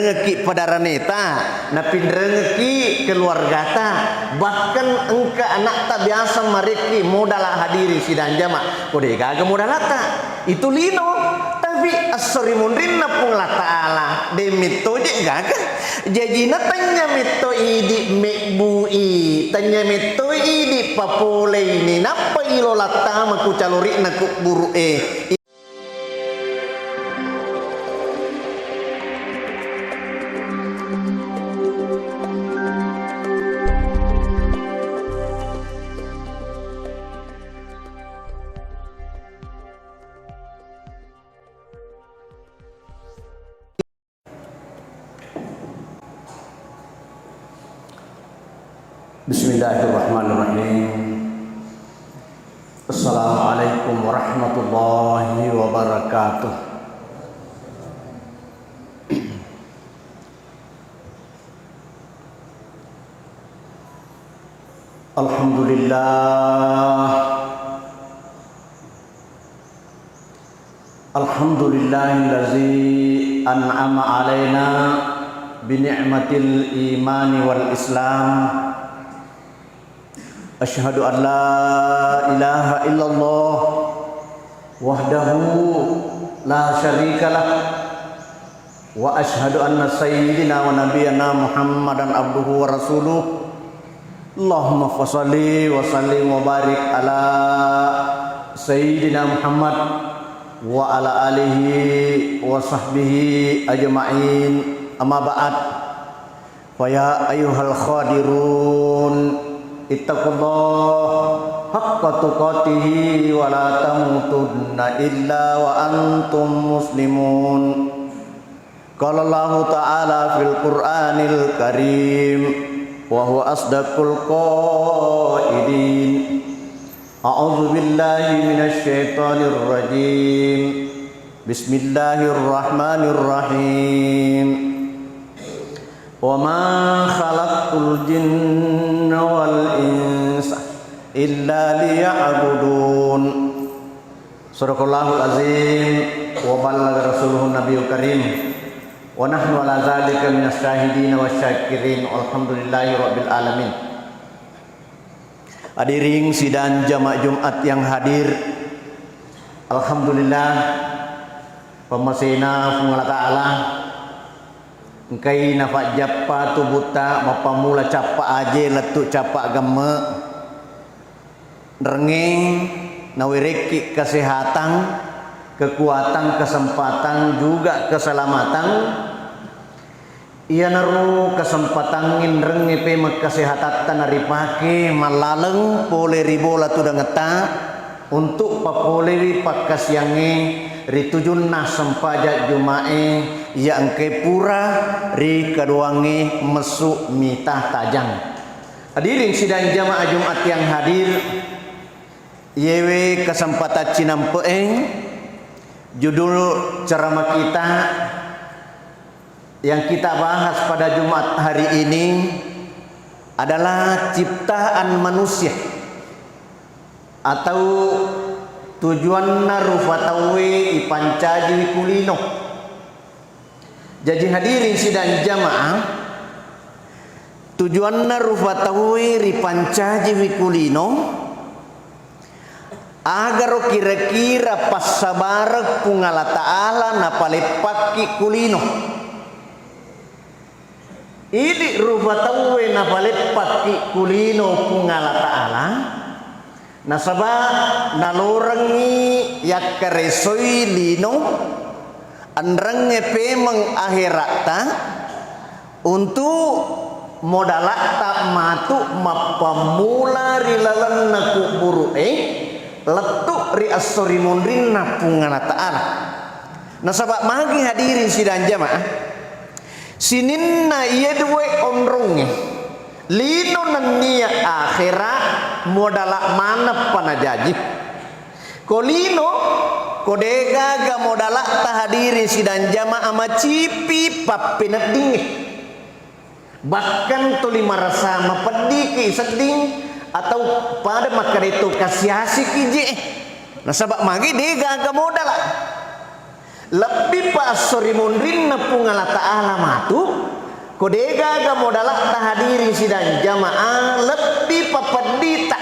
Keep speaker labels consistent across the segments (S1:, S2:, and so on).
S1: Ngeki pada raneta, na pindrengeki keluarga ta, bahkan engka anak tak biasa mereka modal hadiri sidang jama, kode gaga modal ta, itu lino, tapi asori mundrin na pung la taala, demito je gaga, jadi na tanya mito idi mekbui, tanya mito idi papole ini, napa ilo lata maku calori na kuburu Bismillahirrahmanirrahim. Assalamualaikum warahmatullahi wabarakatuh. Alhamdulillah. Alhamdulillahillazi an'ama alaina bi ni'matil imani wal islam. Asyhadu an la ilaha illallah wahdahu la syarikalah wa asyhadu anna sayyidina wa nabiyyana Muhammadan abduhu wa rasuluh. Allahumma fashalli wa sallim wa barik ala sayyidina Muhammad wa ala alihi wa sahbihi ajma'in. Amma ba'd. Fa ya ayyuhal khadirun ittaqullah haqqa tuqatihi wa la tamutunna illa wa antum muslimun. Qala Allah ta'ala fil Qur'anil Karim wa huwa asdaqul qailin. A'udzu billahi minasy syaithanir rajim. Bismillahirrahmanirrahim. Wa ma khalaqtul jinna wal insa illa liya'budun. Sadaqallahul azim wa ballagha rasuluhun nabiyul karim wa nahnu ala zalika minas syahidin wasyakirin. Alhamdulillahi rabbil alamin. Hadirin sidang jamaah Jumat yang hadir, alhamdulillah pemasina Allah Ta'ala engkai nafak japa tu buta mapamula capa aje letuk capa agama rengeng nawireki kesehatan, kekuatan, kesempatan juga keselamatan. Ia naru kesempatan nginreng ngepe kesehatan naripake malaleng pole ribola tu dangeta untuk papole pakas yange ritujunna sempajak jumae yang ke pura ri kaduange mesuk mitah tajang. Hadirin sidang jamaah Jumat yang hadir, yewe kesempatan cinampeeng judul ceramah kita yang kita bahas pada Jumat hari ini adalah ciptaan manusia atau tujuan narufatawe ipancaji kulino. Jadi hadirin sidang jamaah, tujuan narufatawe ipancaji kulino agar kira-kira pas sabar pungala ta'ala napalepaki kulino. Ini rufatawe napalepaki kulino pungala ta'ala nasaba nalorangi yakkaresoi lino andrange pemeng akhirata untuk modalakta matu mapamula rilalan nakuburu letuk ri asori mundrin napungana ta'ala. Nasaba magi hadirin sidang jamaah sininna iya duwe onrunge lino nania akhirat modalak mana panajajib kolino kodega ga modalak tahadiri sidang jamaah macipi papinet dingin bahkan tu lima rasa mapediki seding atau pada makar itu kasiasi kije nasabak magi dega ga modalak lebih pa asori mondrin na pungala ta'ala matu kodega ga modalak tahadiri sidang jamaah lebih pa pedita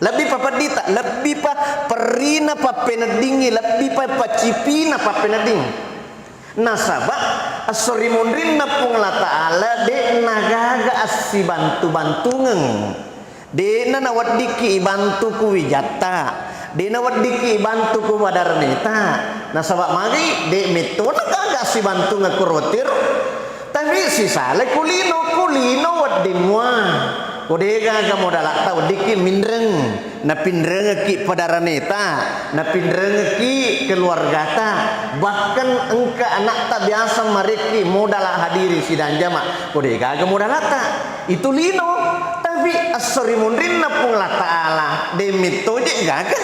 S1: lebih pa perina pa penedingi lebih pa pacipina pa peneding nasabak asori mondrin na pungala ta'ala de nagaga asi bantu-bantungeng de na nawadiki bantu ku wijata de nawadiki bantu ku wadarneta nasabak magi de metona kagak si bantu ngakurotir tapi si sale kulino wadimwa kodega ga modalak tau diki mindreng na pindreng ki padaraneta na pindreng ki keluargata bahkan engka anak tak biasa mereka modalak hadiri sidang jama kodega ga modalata itu lino tapi asori mundrin na pungla ta'ala de mito je gaga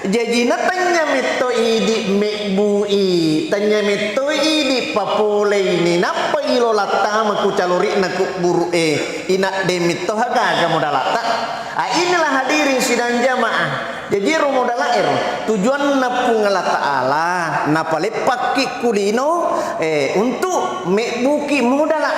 S1: jajina tanya mito idi mekbui tanya mito idi papole ini napa ilo lata maku calori na buru ina de mito gaga modalata inilah hadirin sidang jamaah jadi ro modalair tujuan na pungla ta'ala na palepaki kulino untuk mekbuki modalak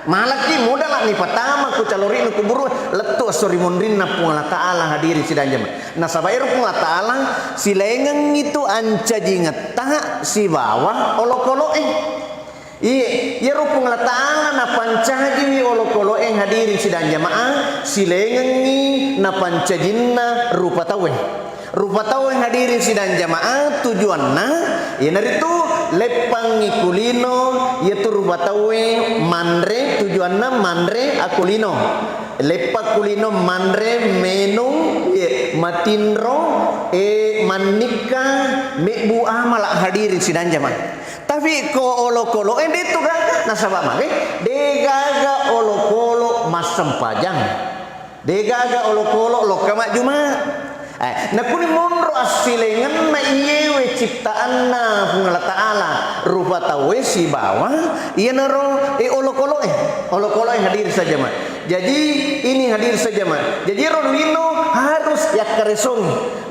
S1: malaki modal ni pertama ku calori ku buru letu asori mondrin na pungala ta'ala hadiri sidang jamaah nasabair pungala ta'ala silengang itu anca jingeta si bawah olokolo iya ro pungala ta'ala na pancagi wi olokolo hadiri sidang jamaah silengang ni na pancajinna rupa tawe hadirin sidang jamaah tujuanna ya naritu lepangi kulino yaitu rupa tawe mandre tujuanna mandre akulino lepak kulino mandre menung matinro manika mebu amal hadirin sidang jamaah tapi ko olokolo itu gaga nasabak mage degaga olokolo masem pajang degaga olokolo lokama jumat na kuni monro asilengan na iyewe ciptaan na pungala ta'ala rupa tawe si bawah iya naro olokolo hadir saja mah jadi ini hadir saja mah jadi rolino harus yakaresong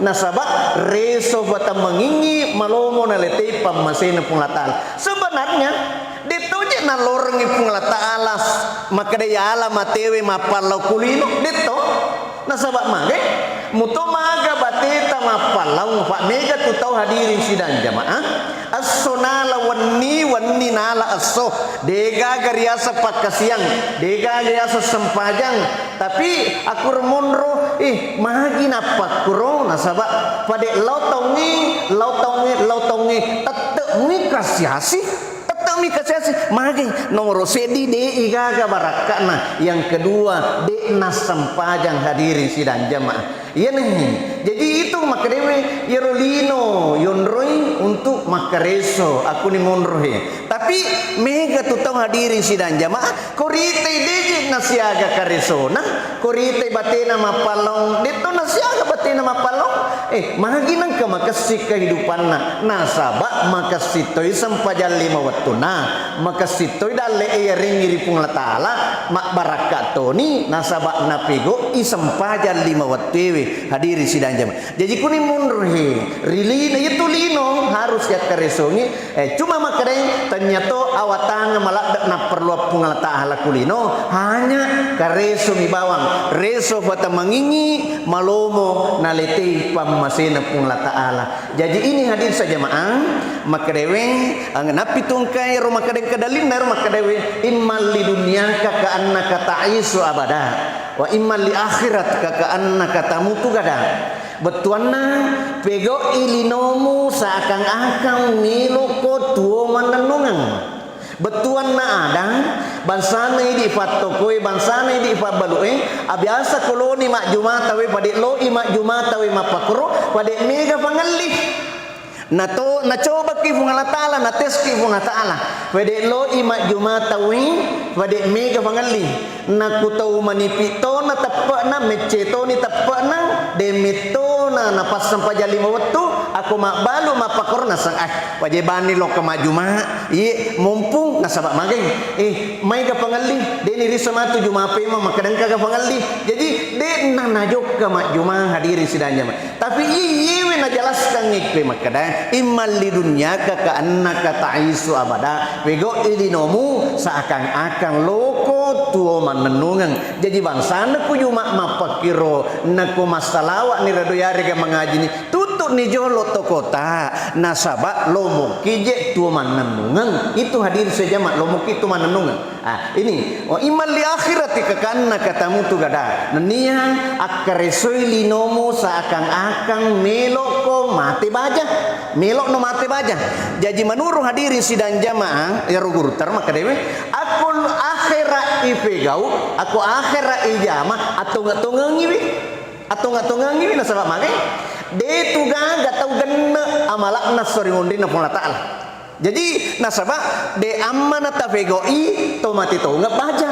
S1: nasabak reso bata mengingi malomo na letei pamasena pungala ta'ala sebenarnya dituje na lorngi pungala ta'ala maka daya ala matewe mapalau kulino dito nasabak mage muto maga bateta mapalau pak mega tu tahu hadirin sidang jamaah as-sonala wanni nala aso dega gariasa pakasiang dega gariasa sempajang tapi aku remonro magi napa kuro nasabak pada lautongi tetek mikasiasi magi nomor sedi de igaga barakana yang kedua de nasempajang hadirin sidang jamaah iya nih jadi itu maka dewe yerolino yonroi untuk makareso aku ni monrohe tapi mega tu tahu hadirin sidang jamaah korite deje nasiaga kareso nah korite batena mapalong deto nasiaga batena mapalong magi nang ka makasih kehidupan nasabak makasitoy sampajal 5 waktu makasitoy dalle ringiri pungla ta'ala mak barakat toni nasabak napigo isampajal 5 waktu hadiri sidang jamaah jadi kuni munruhi rilina itu lino harus ya karesongi cuma makadeng ternyata awatanga malak na perlu pungala ta'ala kulino hanya karesongi bawang reso bata mengingi malomo nalete pamasena pungala ta'ala jadi ini hadir saja maang makadeweng napi tungkai ro makadeng kadalin ro makadewe immal li dunyaka ka annaka ta'isu abada wa immal li akhirat ka annaka tamutu gada betuanna pego ilinomu seakan-akan miloko tuo manenungan betuanna adang bansana di fatokoi bansana di fabalue abiasa koloni mak jumata we pade lo imak jumata we mapakro pade mega pangalih na coba ki fungala ta'ala na tes ki fungala ta'ala pade lo imak jumata we pade mega pangalih na kutau manipito na tappa na meceto ni tappa na demito na pas sampai 5 waktu aku mak balu mapakor na sang wajibani lo kemajuma mumpung nasabak maging may ka pangali deni risa matu juma pema makadang ka pangali jadi de nanajok ka majuma hadiri sidanya tapi iyewe na jelaskan ngikwe makadang immal lidunya ka annaka ta'isu abada pego ilinomu seakan-akan loko tuo man menungang jadi bangsa naku juma mapakiro naku masalawa ni radoyari ka mengaji ni tutuk ni jolo to kota nasabak lomo kije tuo man menungang itu hadir saja mak lomo kitu man menungang ini imal li akhirati kakanna katamu tu gada naniang akaresoi linomu seakan-akan meloko mati baja melok no mati baja jadi menurut hadirin sidang jamaah ya rugur maka dewe aku akhirat ifegau aku akhirat ijama atau nggak tunggangi nasabak makai de tuga gak tau genna amalak nasori ngondi na pula ta'ala jadi nasabak de amana tafegoi tomati to nggak baja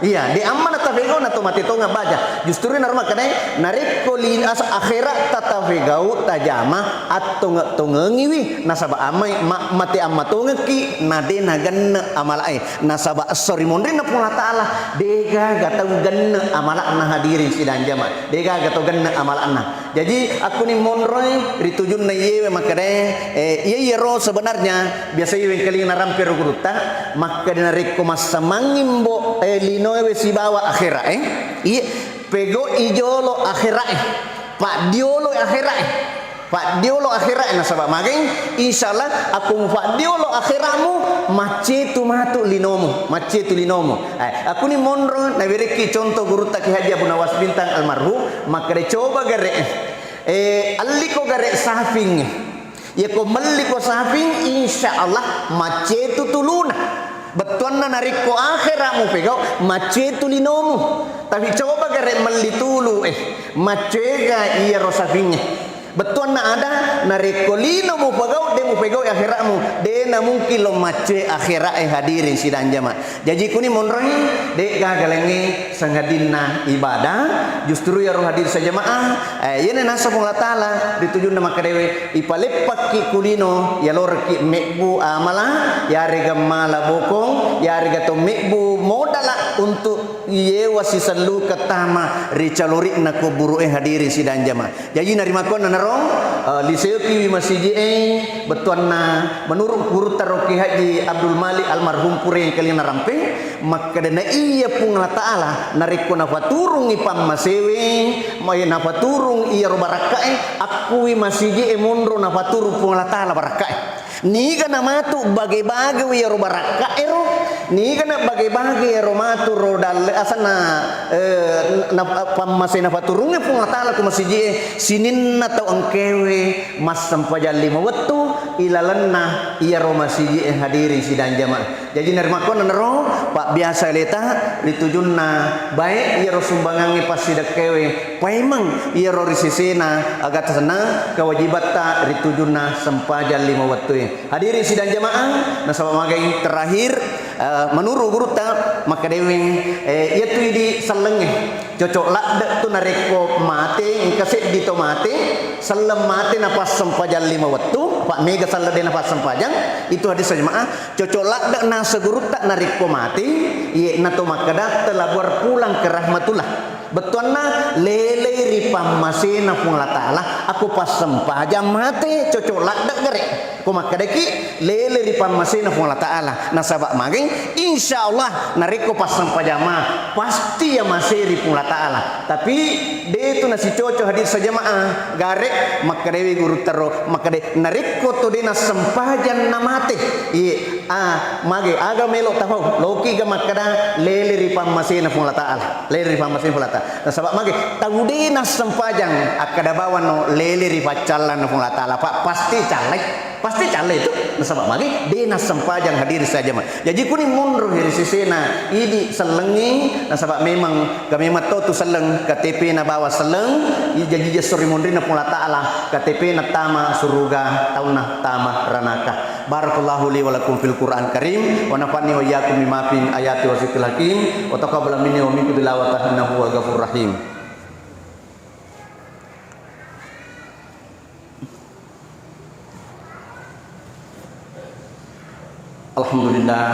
S1: iya de amana tafego na tomati to nggak baja justru narma kadai narik kolin as akhirat tatafegau tajama atau nggak tunggangi nasabak amai mati amato ngeki nade nagan amalai nasabak sorry mondre na pula ta'ala dega gak tau genna amalak na hadirin sidang jama dega gak tau genna amalak na jadi aku ni monroy ritujun na yewe makadai iya ro sebenarnya biasa yung kaling narampir guruta maka dinarik ko masamangimbo linoe si bawa akhira iya pego ijolo akhira pak diolo akhira nasabak maging insyaallah aku pak diolo akhiramu macetu matu linomo aku ni monro na wiriki contoh guruta ki Haji Abu Nawas Bintang almarhum maka coba gare alliko gare safing ya ko malliko safing insyaallah macetu tuluna betuan na nariko akhiramu pegau macetu linomu tapi coba gare malitulu macega iya rosafingnya betuan na ada nariko linomu pegau akhiramu de na mungkin lo mace akhirat hadirin sidang jama jadi kuni monrohi de gagalenge sangadina ibadah justru ya roh hadir sajamaah yene nasa pula taala ditujun nama kadewe ipalepak ki kulino ya lorki mekbu amala ya rega mala bokong ya rega to mekbu modala untuk yewa sisalu katama ricalori na ko buru hadirin sidang jama jadi narima kon na liseo ki masiji betuan na menurut guru taroki Haji Abdul Malik almarhum pure yang kali narampe maka dana iya pung la taala nariko na faturung ipam masewe may na faturung iya ro barakae aku masiji monro na faturu pung la taala barakae ni kana matu bage-bage iya ro barakae ro ni kana bage-bage ro matu ro dal asana na pam masena faturung pung la taala ku masiji sinin na tau angkewe mas sampajal 5 wettu ilalanna iya ro masiji hadiri sidang jamaah jadi narmakon nero pak biasa leta ditujunna baik iya ro sumbangangi pas sidak kewe paimang iya ro risisena agat sana kewajibata ditujunna sampajal 5 wettu hadiri sidang jamaah nasaba magai terakhir menurut guru ta maka dewe itu di selenge cocok lakdak tu nareko mate kaset di tomate salam mate napas sampajal 5 waktu pak mega salah de napas sampajang itu hadis jemaah cocok lakdak na seguru tak nareko mate ye na to makada telabur pulang ke rahmatullah betuanna lele ripam masena pun la taala aku pas sampajang mate cocok lakdak gare ko makadaki lele ripam masena pun la taala nasabak maging insyaallah nareko pas sampajama pasti ya masih pun la taala tapi de itu nasi cocok hadir sajamaah garek maka dewi guru taro maka de nariko to de na sampajan namate mage aga melo tahu loki ga makada lele ripam masena pun la taala lele ripam masena pun la taala nasabak mage tahu de na sampajang akada bawa no lele ripacalan pun la taala pak pasti calek itu nasabak mage de na sampajang hadir sajama jadi kuni mundur hiri sisena idi selengi nasabak memang kami mato tu seleng KTP na bawa seleng jadi suri mundur na pula taala KTP na tama suruga tauna tama ranaka barakallahu li wa lakum fil Qur'an karim wa nafani wa iyyakum bima fi ayati wa zikril hakim wa taqabbal minni wa minkum tilawatan innahu wal ghafurur rahim. Alhamdulillah,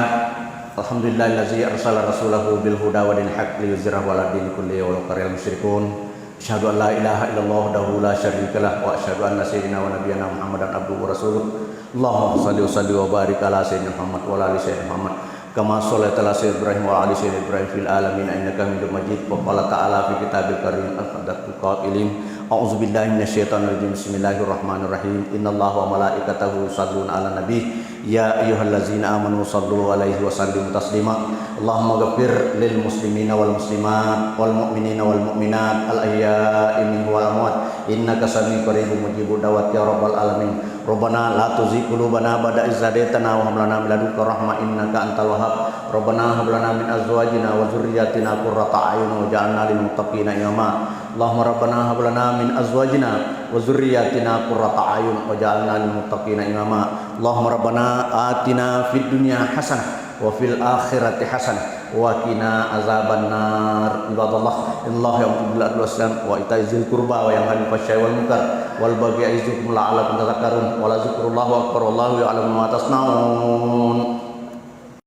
S1: alhamdulillahillazi arsala rasulahu bil huda wa dinil haqq liyuzhirahu 'ala dini kullihi walau karihal musyrikun. Asyhadu an la ilaha illallah wahdahu la syarikalah wa asyhadu anna sayyidina wa nabiyyana Muhammadan abduhu wa rasuluh. Allahumma shalli wa sallim wa barik ala sayyidina Muhammad wa ala ali sayyidina Muhammad kama shallaita ala sayyidina Ibrahim wa ala ali sayyidina Ibrahim fil alamin innaka Hamidum Majid. Wa qala ta'ala fi kitabil karim al-qadatul qailin a'udzu billahi minasyaitonir rajim. Bismillahirrahmanirrahim. Innallaha wa malaikatahu yusholluna 'alan nabi ya ayyuhallazina amanu shallu 'alaihi wa sallimu taslima. Allahumma ghfir lil muslimina wal muslimat wal mu'minina wal mu'minat al ahya'i minhum wal amwat innaka sami'un qaribun mujibud da'wat ya rabbal alamin. Rabbana la tuzigh qulubana ba'da idh hadaytana wa hab lana min ladunka rahmah innaka antal wahhab. Rabbana hab lana min azwajina wa dhurriyyatina qurrata a'yun waj'alna lil muttaqina imama. Allahumma rabbana hab lana min azwajina wa dhurriyyatina qurrata a'yun waj'alna lil muttaqina imama. Allahumma rabbana atina fid dunya hasanah wa fil akhirati hasanah wa qina azabannar. Ibadallah, innallaha ya'muru bil adli was ihsan wa ita'i dzil qurba wa yanha 'anil fahsya'i wal munkar wal baghi ya'izukum la'allakum tadhakkarun wa la dzikrullahi akbar wallahu ya'lamu ma tasna'un.